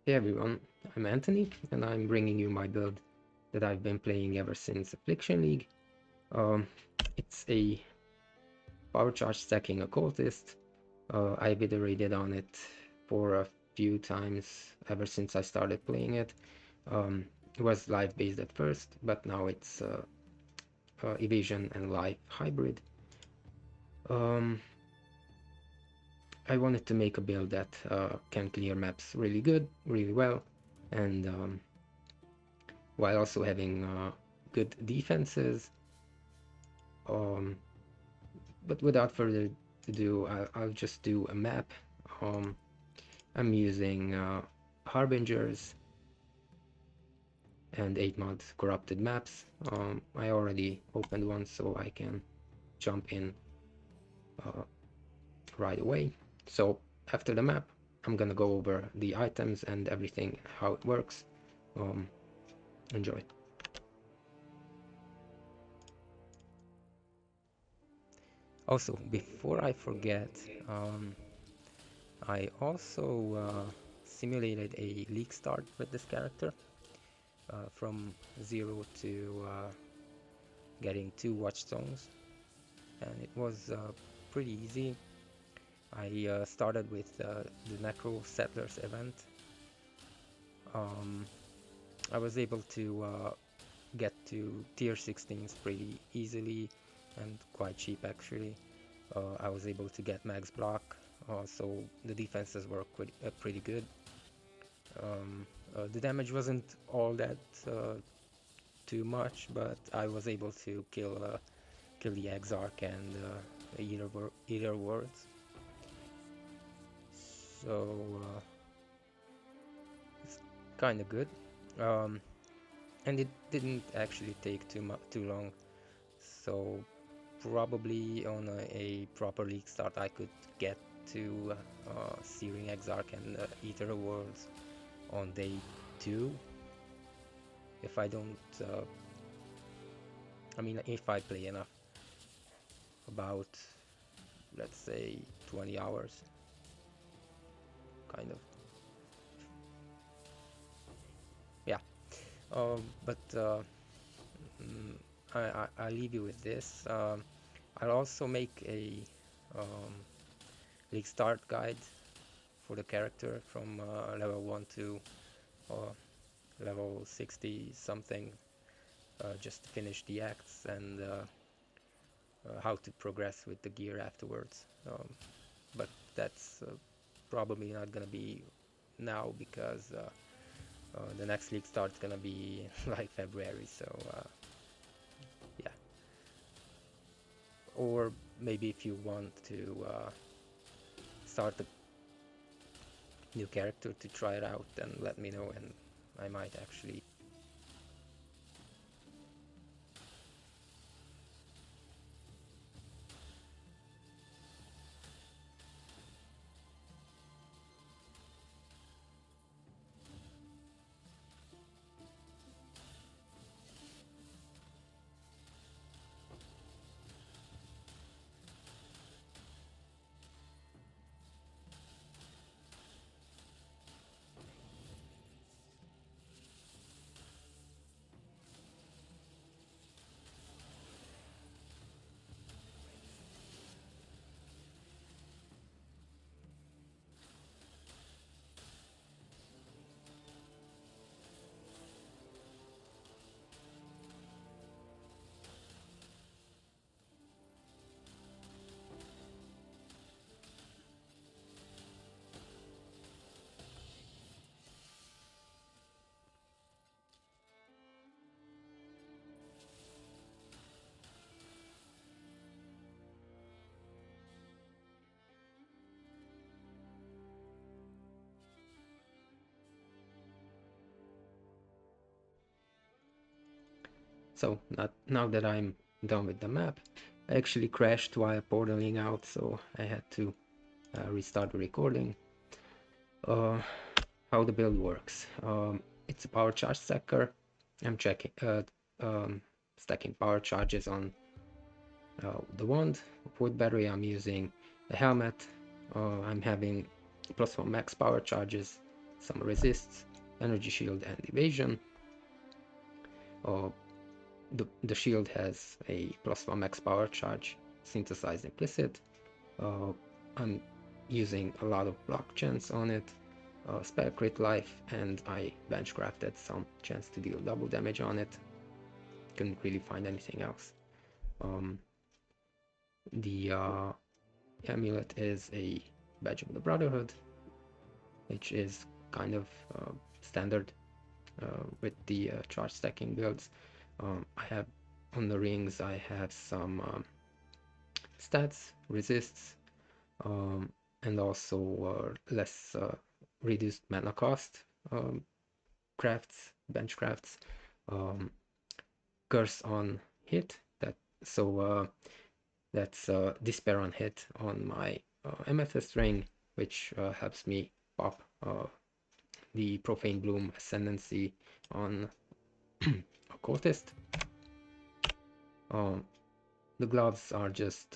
Hey everyone, I'm Anthony, and I'm bringing you my build that I've been playing ever since Affliction League. Um, it's a power charge stacking occultist. I've iterated on it for a few times ever since I started playing it. It was live based at first, but now it's evasion and live hybrid. Um, I wanted to make a build that can clear maps really good, really well, and while also having good defenses. Um, but without further ado, I'll just do a map. Um, I'm using Harbingers and 8-mod corrupted maps. I already opened one, so I can jump in uh, right away. So after the map, I'm gonna go over the items and everything, how it works. Um, Enjoy. Also, before I forget, I also simulated a league start with this character from 0 to getting 2 watchstones, and it was pretty easy. I started with the Necro Settlers event. Um, I was able to get to tier 16s pretty easily and quite cheap actually. I was able to get max block, so the defenses were pretty good. The damage wasn't all that too much, but I was able to kill the Exarch and Eater Worlds. So it's kind of good, and it didn't actually take too long. So probably on a proper league start, I could get to Searing Exarch and Eater Worlds on day 2 if I don't. I mean, if I play enough, about let's say 20 hours, kind of. Yeah. But I leave you with this. I'll also make a um, league start guide for the character from level 1 to level 60 something, just to finish the acts and how to progress with the gear afterwards. But that's probably not gonna be now because the next league start's gonna be like February, so yeah. Or maybe if you want to start a new character to try it out, then let me know and I might actually. So now that I'm done with the map, I actually crashed while portaling out, so I had to restart the recording. Uh, how the build works. It's a power charge stacker. I'm stacking power charges on the wand. Wood battery, I'm using a helmet. I'm having +1 max power charges, some resists, energy shield, and evasion. The shield has a +1 max power charge, synthesized implicit. I'm using a lot of block chance on it, spell crit life, and I bench crafted some chance to deal double damage on it. Couldn't really find anything else. The amulet is a badge of the Brotherhood, which is kind of standard with the charge stacking builds. I have on the rings, I have some stats, resists, and also less reduced mana cost crafts, bench crafts, curse on hit. That's despair on hit on my MFS ring, which helps me pop the Profane Bloom ascendancy on Occultist. The gloves are just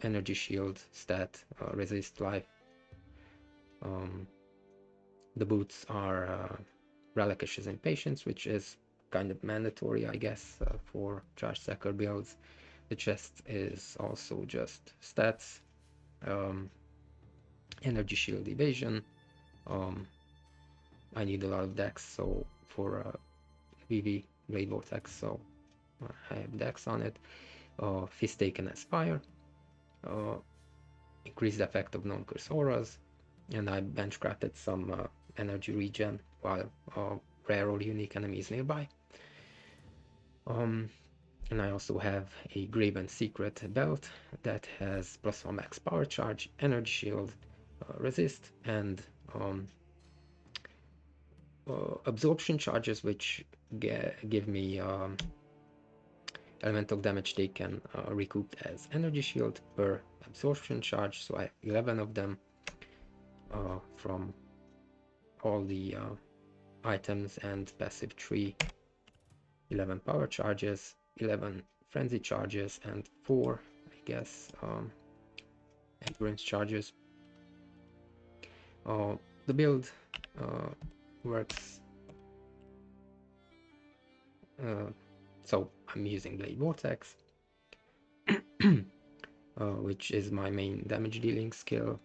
energy shield, stat, resist life. The boots are Relic Ashes Impatience, which is kind of mandatory, I guess, for charge stacker builds. The chest is also just stats, energy shield, evasion. I need a lot of dex, so for VV Blade Vortex, so I have dex on it. Fist Taken Aspire, increased effect of non-curse auras, and I bench crafted some energy regen while rare or unique enemies nearby. And I also have a Graven Secret belt that has +1 max power charge, energy shield, resist, and absorption charges, which give me elemental damage taken recouped as energy shield per absorption charge. So I have 11 of them from all the items and passive tree. 11 power charges, 11 frenzy charges, and 4, I guess, endurance charges. The build works. So I'm using Blade Vortex, which is my main damage dealing skill.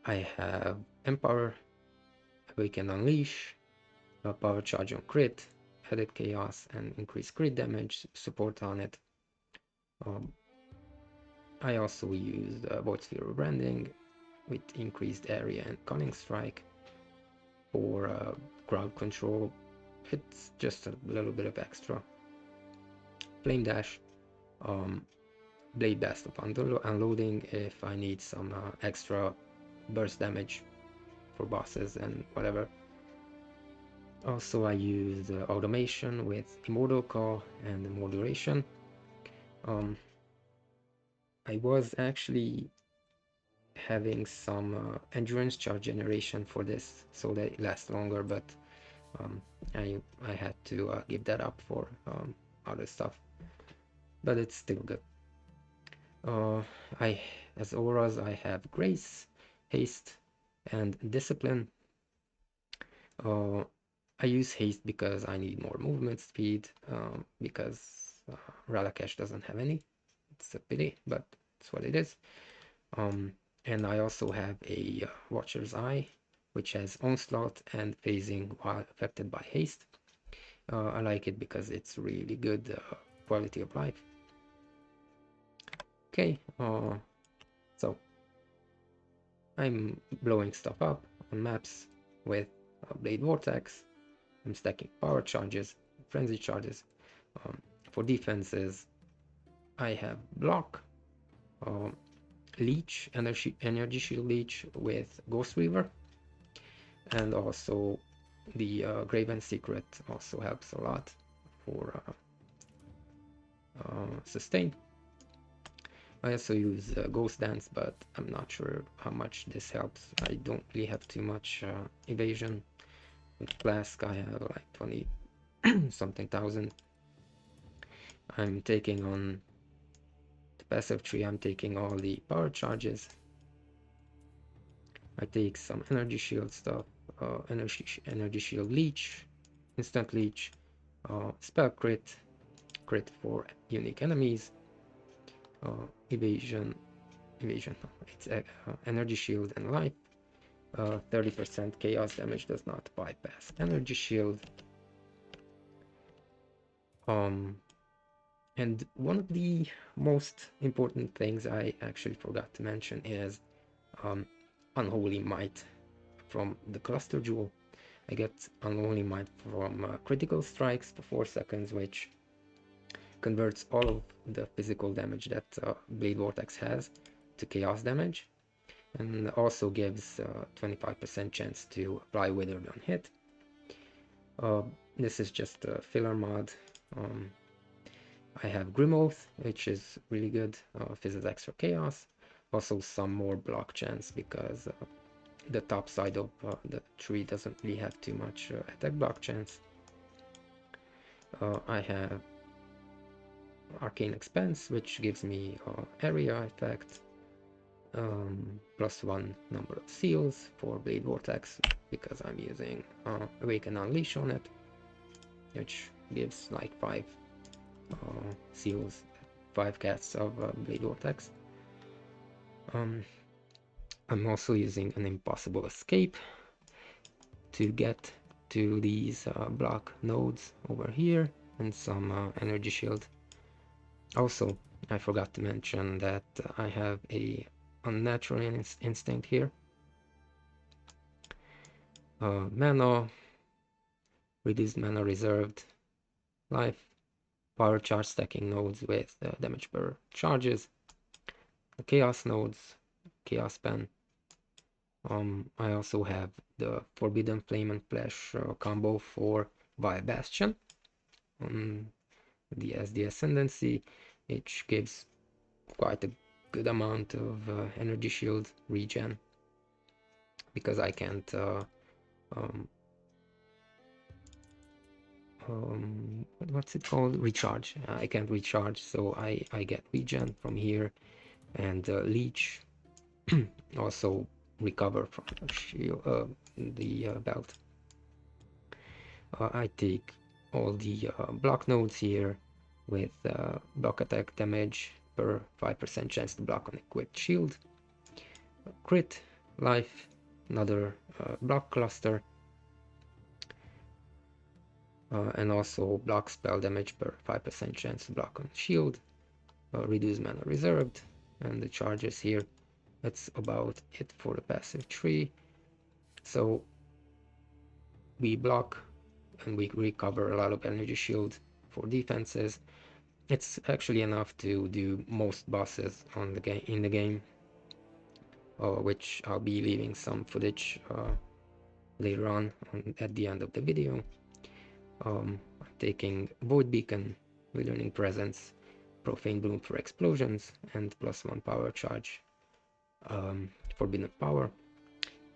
I have Empower, Awaken Unleash, power charge on crit, added chaos, and increased crit damage support on it. I also use Void Sphere Branding with increased area and Cunning Strike. For crowd control, it's just a little bit of extra. Flame Dash, Blade Blast of Unloading if I need some extra burst damage for bosses and whatever. Also, I use automation with Immortal Call and Moderation. I was actually having some endurance charge generation for this so that it lasts longer, but I had to give that up for other stuff, but it's still good. As auras, I have Grace, Haste, and Discipline. I use Haste because I need more movement speed, because Ralakesh doesn't have any. It's a pity, but it's what it is. And I also have a Watcher's Eye, which has Onslaught and Phasing while affected by Haste. I like it because it's really good quality of life. Okay, so I'm blowing stuff up on maps with Blade Vortex. I'm stacking power charges, frenzy charges. For defenses, I have Block, Leech, Energy Shield Leech with Ghost Reaver, and also the Graven Secret also helps a lot for sustain. I also use Ghost Dance, but I'm not sure how much this helps. I don't really have too much evasion. With Flask, I have like 20 something thousand. I'm taking on the passive tree, I'm taking all the power charges. I take some energy shield stuff, energy shield leech, instant leech, spell crit, crit for unique enemies, evasion, no, it's energy shield and life. 30% chaos damage does not bypass energy shield. And one of the most important things I actually forgot to mention is Unholy Might from the cluster jewel. I get Unholy Might from critical strikes for 4 seconds, which converts all of the physical damage that Blade Vortex has to chaos damage, and also gives 25% chance to apply Withered on hit. This is just a filler mod. I have Grim Oath, which is really good, fizzes extra chaos, also some more block chance because the top side of the tree doesn't really have too much attack block chance. I have Arcane Expense, which gives me area effect, +1 number of seals for Blade Vortex because I'm using Awaken Unleash on it, which gives like 5 seals, 5 casts of Blade Vortex. I'm also using an Impossible Escape to get to these block nodes over here, and some energy shield. Also, I forgot to mention that I have a Unnatural Instinct here. Mana, reduced mana reserved, life, power charge stacking nodes with damage per charges, chaos nodes, chaos pen. I also have the Forbidden Flame and Flesh combo for Vile Bastion as the Ascendancy, which gives quite a good amount of energy shield regen because I can't what's it called, recharge. I can't recharge, so I get regen from here, and leech. Also recover from shield, the belt. I take all the block nodes here with block attack damage per 5% chance to block on equipped shield, crit, life, another block cluster, and also block spell damage per 5% chance to block on shield, reduce mana reserved, and the charges here. That's about it for the passive tree. So we block and we recover a lot of energy shield for defenses. It's actually enough to do most bosses on the in the game, which I'll be leaving some footage later on at the end of the video. I'm taking Void Beacon, Withering Presence, Profane Bloom for explosions, and +1 power charge, Forbidden Power,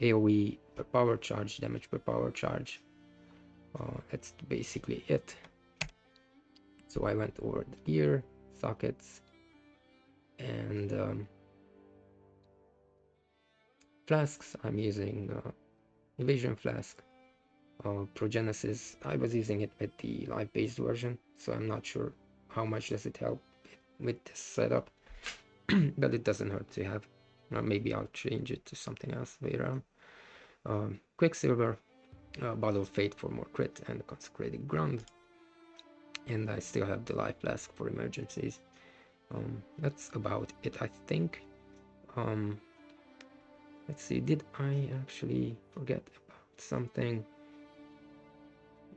AoE per power charge, damage per power charge. That's basically it. So I went over the gear, sockets, and flasks. I'm using Evasion Flask. Progenesis, I was using it with the live-based version, so I'm not sure how much does it help with this setup, but it doesn't hurt to have. Maybe I'll change it to something else later on. Quicksilver, Bottle of Fate for more crit, and Consecrated Ground. And I still have the life flask for emergencies. That's about it, I think. Let's see, did I actually forget about something?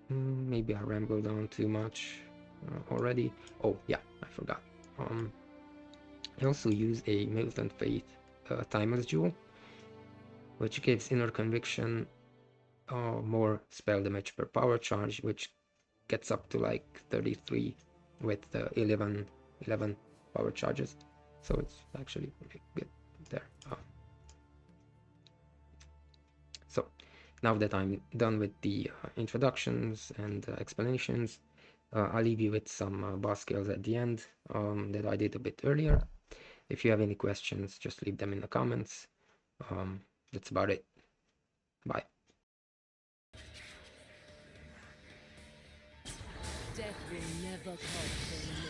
Maybe I rambled on too much already. Oh yeah, I forgot. I also use a Militant Faith Timeless Jewel, which gives Inner Conviction more spell damage per power charge, which gets up to like 33 with 11 power charges, so it's actually really good there. So now that I'm done with the introductions and explanations, I'll leave you with some boss skills at the end that I did a bit earlier. If you have any questions, just leave them in the comments. that's about it. Bye. Death will never come for me.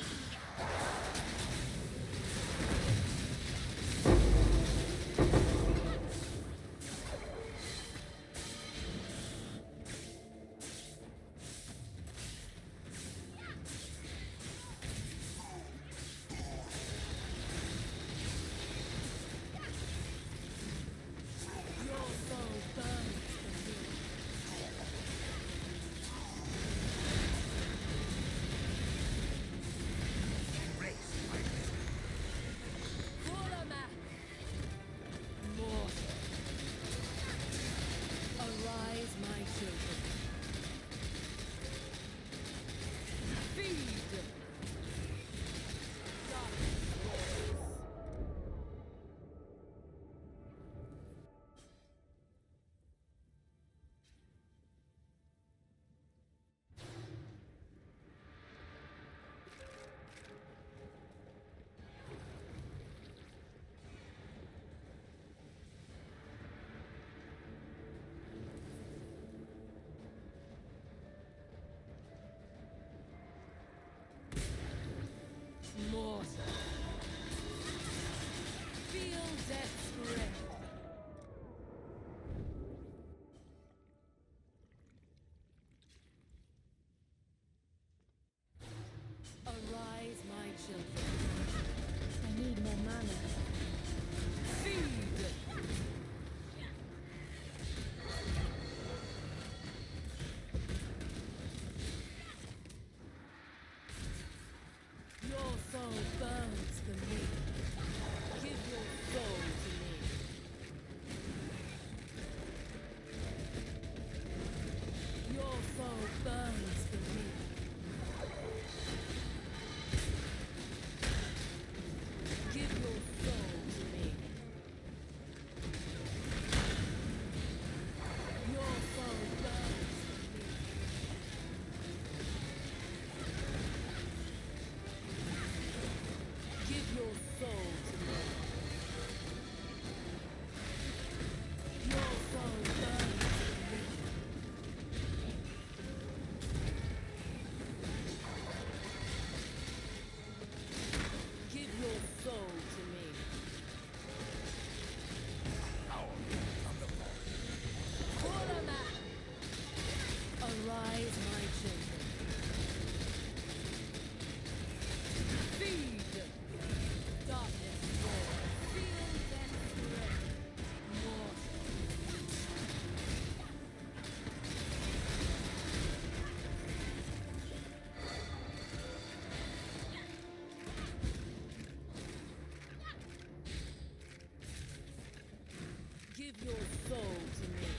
Mortal. Feel death's grip. Arise, my children. I need more mana. Feed! Your soul burns for me. Give your soul to me. Your soul burns for me. Give your soul to me. Your soul burns for me. Give your soul to me. Your soul burns for me. Give your soul to me. Kurama! Arise, my children. Feed! Darkness roar. Feel death's grip. Mortal. Give your soul to me.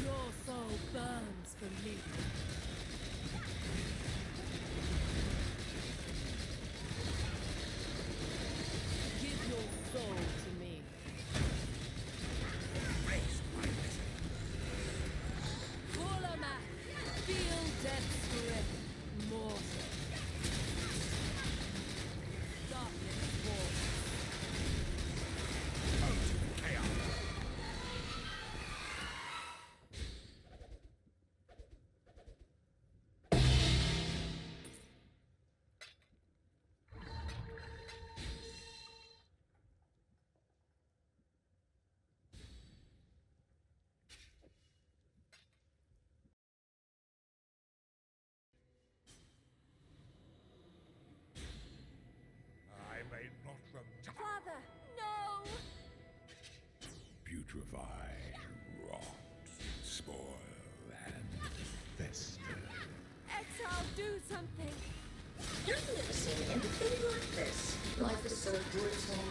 Your soul burns for me. Give your soul to me. Kurama! Feel death's grip. Mortal. Darkness walks. I may not remember. Father, no! Putrefy, rot, spoil, and fester. Exile, do something! I've never seen anything like this. Life is so brutal.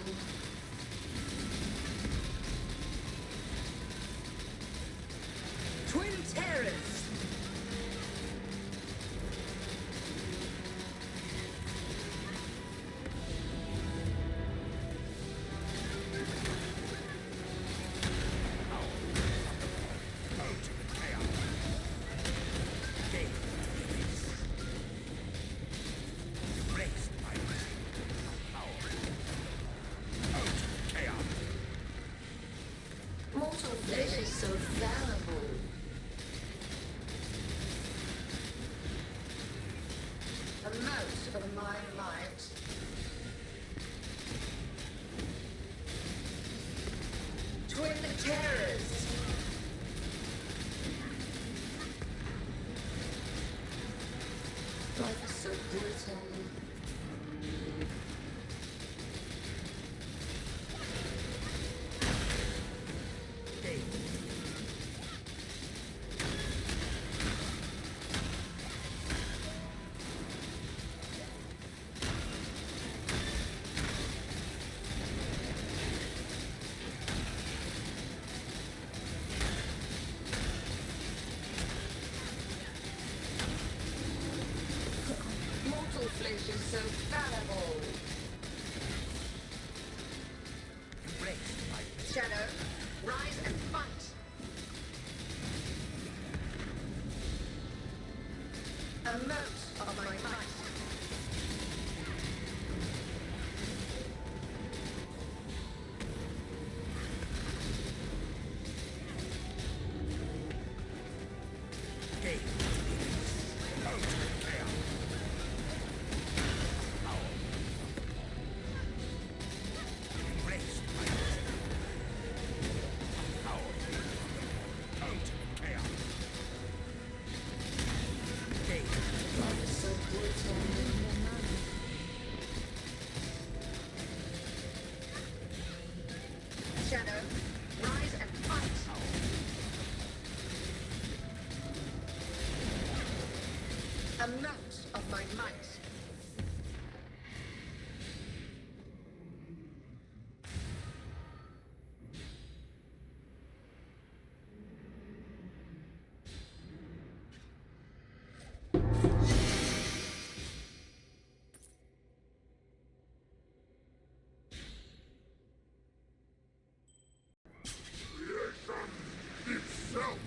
Twin terrors! so fallible. A mote of my might. Twin terrors. Life is so brutal. Mortal flesh is so fallible. Shadow, rise and fight. A mote of my might. Life is so brutal. Shadow, rise and fight. A mote of my might. Itself!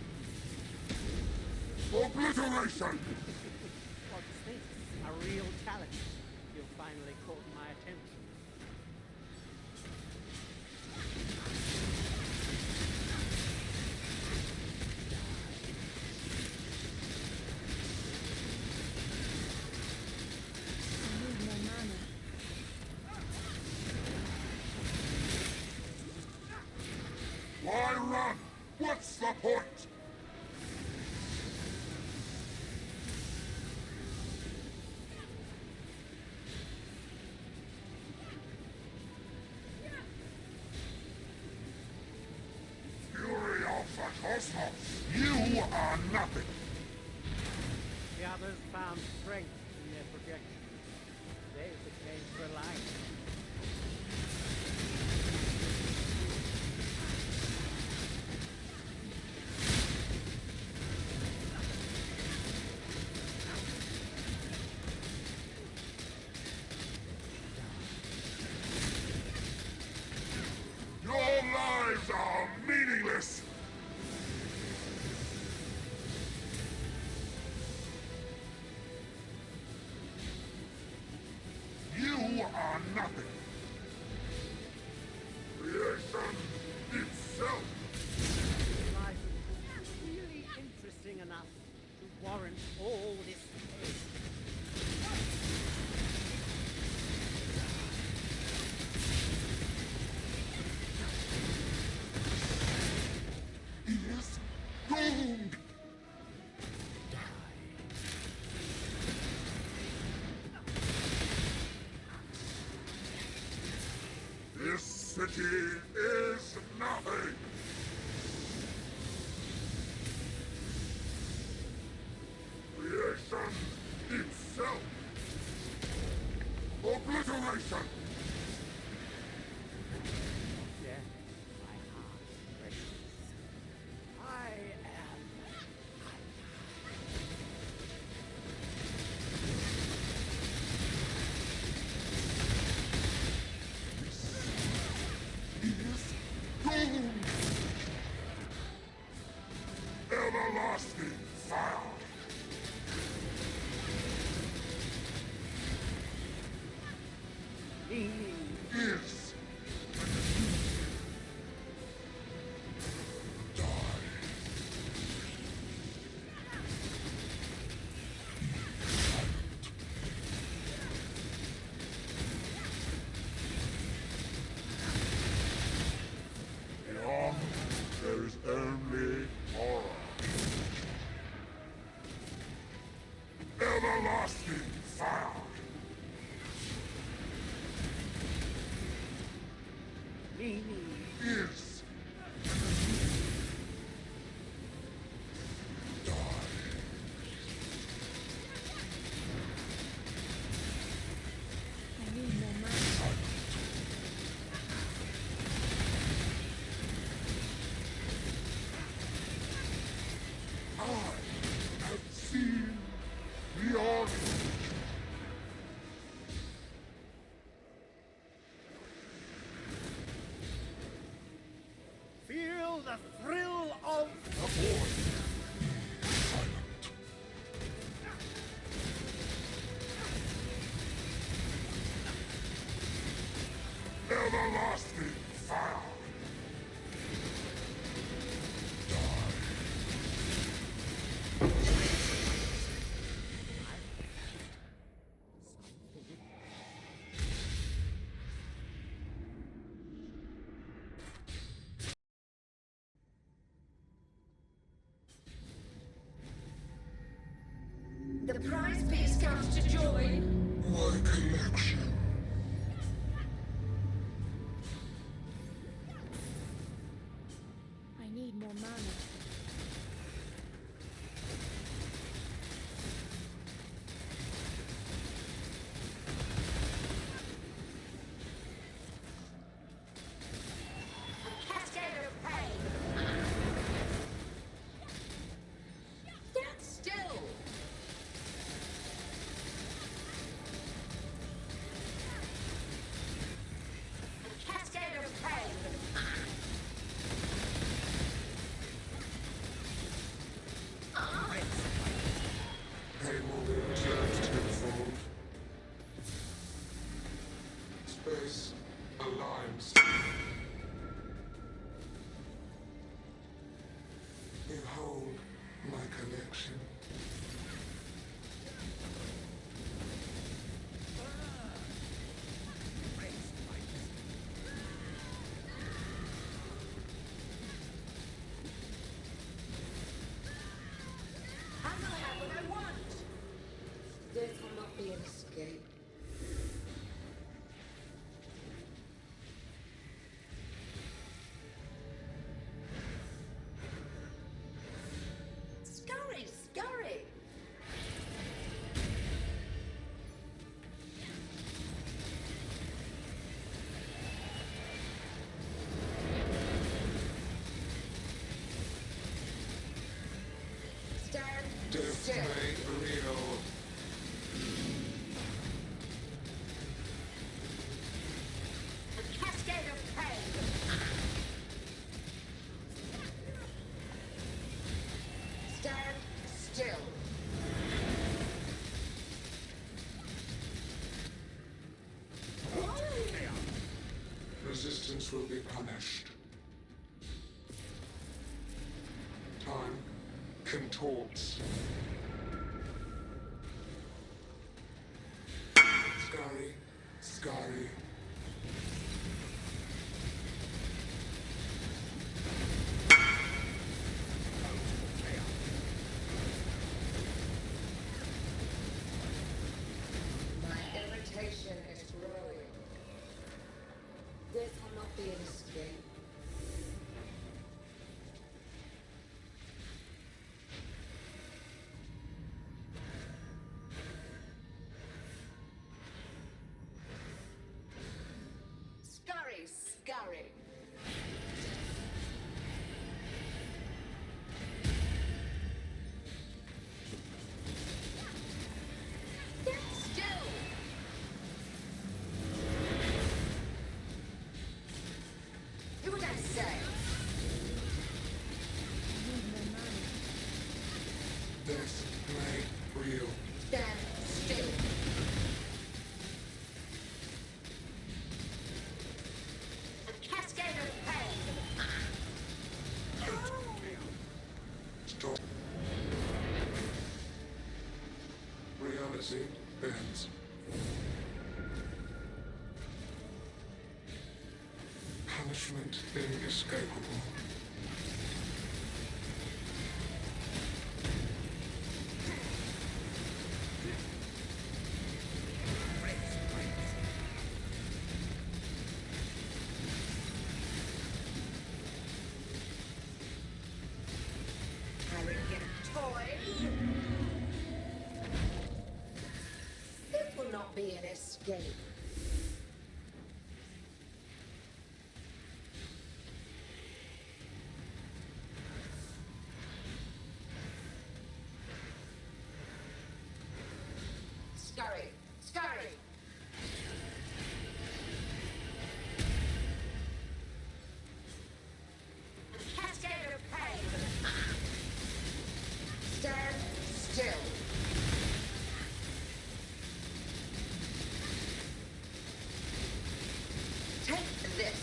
Obliteration! What's this? A real challenge. You finally caught my attention. I need more mana. Why run? What's the point? Fury of the cosmos! You are nothing! The others found strength in their projection. They became reliant. Your lives are meaningless! You are nothing! Creation itself! Life is really interesting enough to warrant all this pain. Is doomed! This city is nothing! Creation itself! Obliteration! Death, my heart breaks. I am. Is doomed! Everlasting fire! meaning. is die. I need more mana. I have seen beyond. Feel the thrill of The void. Silent. Everlasting fire. The prize piece comes to join. My collection. I need more mana. Cascade of pain. Stand still. Cascade of pain. Pain will be returned tenfold. Space aligns. Behold my collection. I'm gonna have what I want. Death will not be an escape. Scurry, scurry. Stand Death still. made real. A cascade of pain. Stand still. Resistance will be punished. Time contorts. Scurry, scurry. My irritation is growing. Death will not be an escape. Scurry, scurry. Stand still. Do what I say. I need more mana. Death made real. Stand still. A cascade of pain. Stop. Reality bends. Punishment inescapable. escape. Scurry! Scurry! A cascade of pain! Stand still! Take this!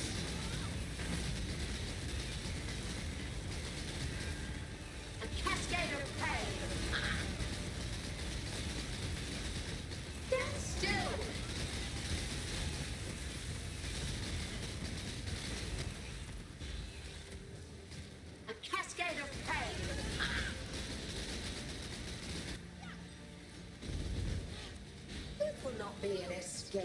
A cascade of pain! Stand still! A cascade of pain! It will not be an escape.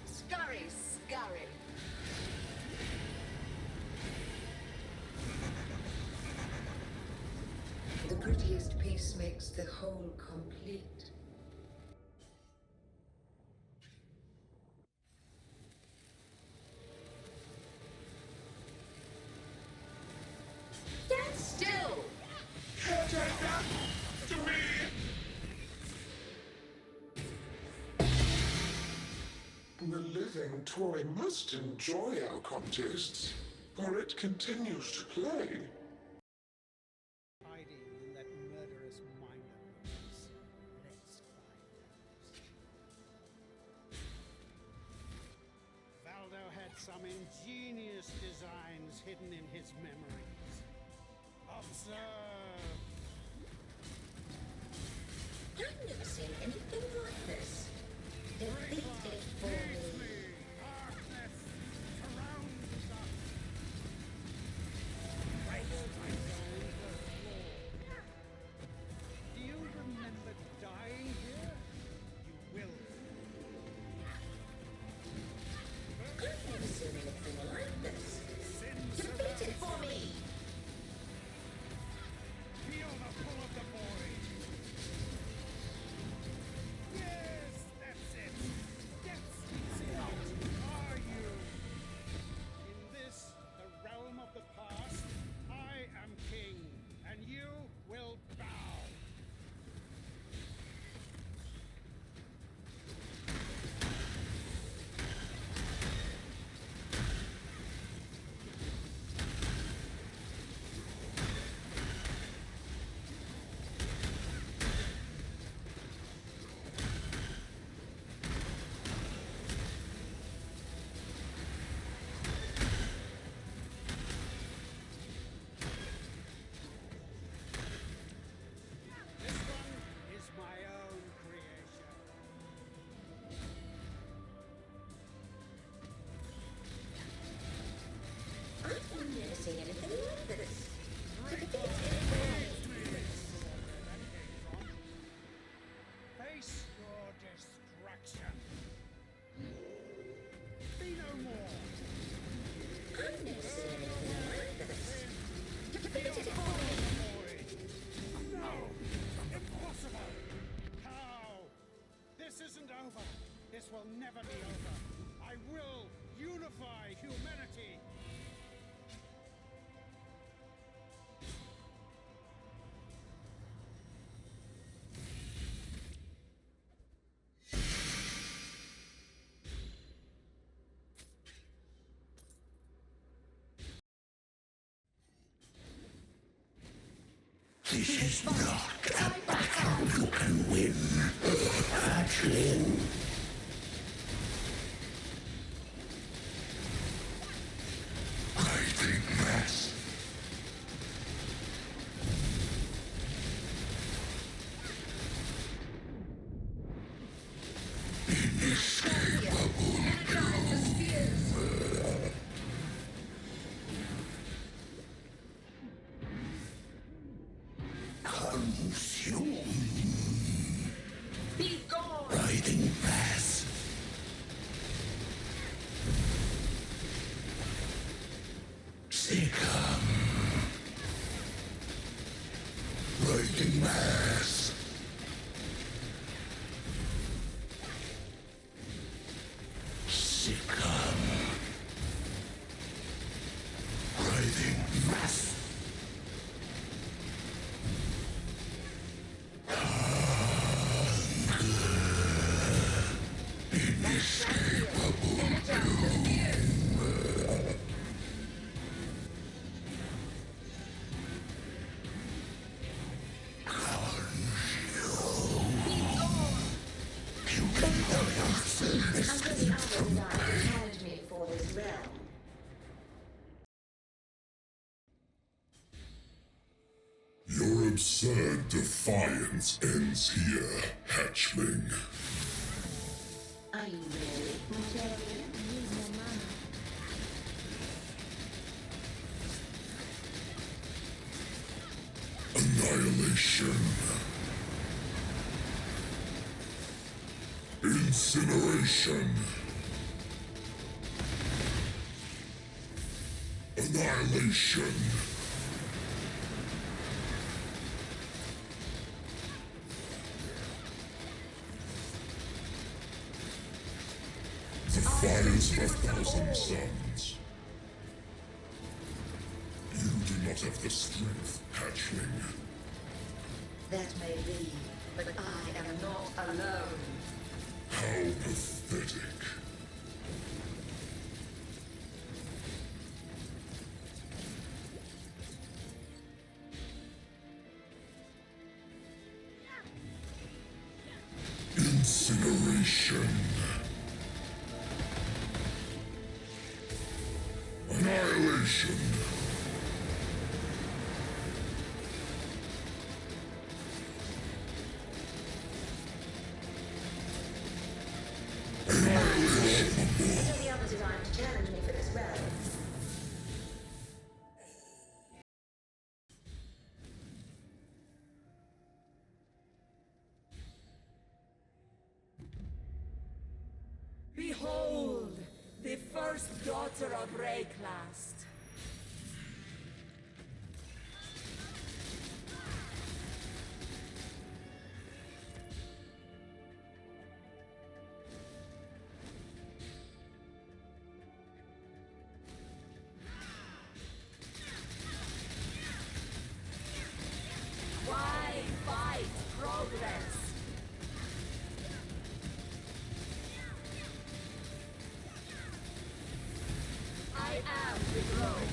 Scurry, scurry. The prettiest piece makes the whole complete. Stand still! The living toy must enjoy our contests, for it continues to play. Hiding in that murderous mind of yours. Let's find out. Valdo had some ingenious designs hidden in his memories. Observe! I've never seen anything like this. Defeat it for me. Darkness surrounds us. Do you remember dying here? You will. I've never seen anything like this. Defeat it for me. Feel the pull of the void. Yes, that's it. That's out. Are you? In this, the realm of the past, I am king, and you will bow. This one is my own creation. I've never seen anything like this. Face your destruction. Be no more. I've never seen anything like this. Defeat Feel it the for pull me. of the void. No! Impossible! How? This isn't over. This will never be over. I will unify humanity. This is not a battle you can win, Hatchling. I think that's inescapable. Consume. Be gone! Riding back. mass. Succumb. Writhing mass. Challenge me for this realm. Your absurd defiance ends here, hatchling. Are you ready, Material? Use more mana. Annihilation. Incineration. Annihilation. The fires of a thousand suns. You do not have the strength, hatchling. That may be, but I am not alone. How pathetic. Incineration. Annihilation. The other designed to challenge me for this realm. Behold, the first daughter of Rayclast. Why fight progress? I am the grove.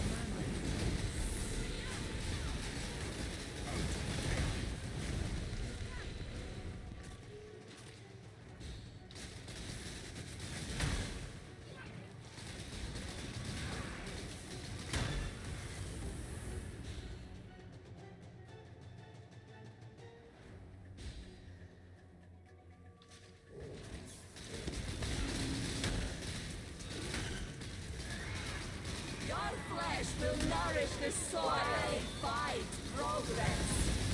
Your flesh will nourish the soil. Fight progress.